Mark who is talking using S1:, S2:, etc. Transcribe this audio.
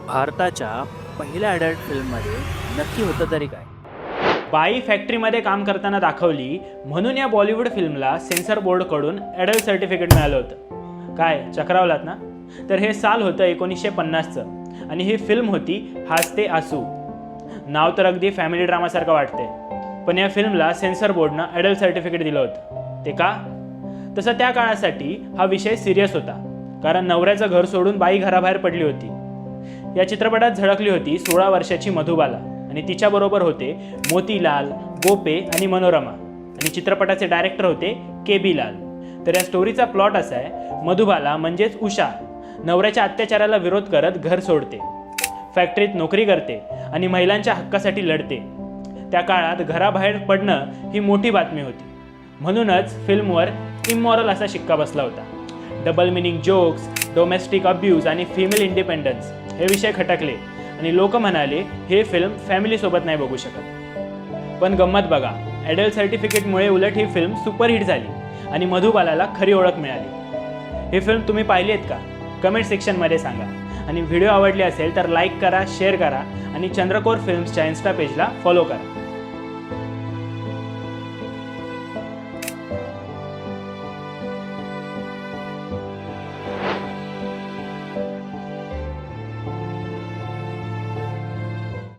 S1: भारताच्या पहिल्या अडल्ट फिल्ममध्ये नक्की होतं तरी काय?
S2: बाई फॅक्टरीमध्ये काम करताना दाखवली म्हणून या बॉलिवूड फिल्मला सेन्सर बोर्डकडून ॲडल्ट सर्टिफिकेट मिळालं होतं. काय चक्रावलात ना? तर हे साल होतं 1950चं आणि ही फिल्म होती हासते आसू. नाव तर अगदी फॅमिली ड्रामासारखं वाटते, पण या फिल्मला सेन्सर बोर्डनं ॲडल्ट सर्टिफिकेट दिलं होतं. ते का? तसं त्या काळासाठी हा विषय सिरियस होता, कारण नवऱ्याचं घर सोडून बाई घराबाहेर पडली होती. या चित्रपटात झळकली होती 16 वर्षाची मधुबाला आणि तिच्याबरोबर होते मोतीलाल, गोपे आणि मनोरमा, आणि चित्रपटाचे डायरेक्टर होते के.बी. लाल. तर या स्टोरीचा प्लॉट असा आहे, मधुबाला म्हणजेच उषा नवऱ्याच्या अत्याचाराला विरोध करत घर सोडते, फॅक्टरीत नोकरी करते आणि महिलांच्या हक्कासाठी लढते. त्या काळात घराबाहेर पडणं ही मोठी बातमी होती, म्हणूनच फिल्मवर इमॉरल असा शिक्का बसला होता. Double meaning jokes, domestic abuse आणि फिमेल इंडिपेंडन्स हे विषय खटकले आणि लोक म्हणाले हे फिल्म फॅमिलीसोबत नाही बघू शकत. पण गंमत बघा, ॲडल्ट सर्टिफिकेटमुळे उलट ही फिल्म सुपरहिट झाली आणि मधुबालाला खरी ओळख मिळाली. ही फिल्म तुम्ही पाहिली आहेत का? कमेंट सेक्शनमध्ये सांगा. आणि व्हिडिओ आवडली असेल तर लाईक करा, शेअर करा आणि चंद्रकोर फिल्म्सच्या इन्स्टा पेजला फॉलो करा.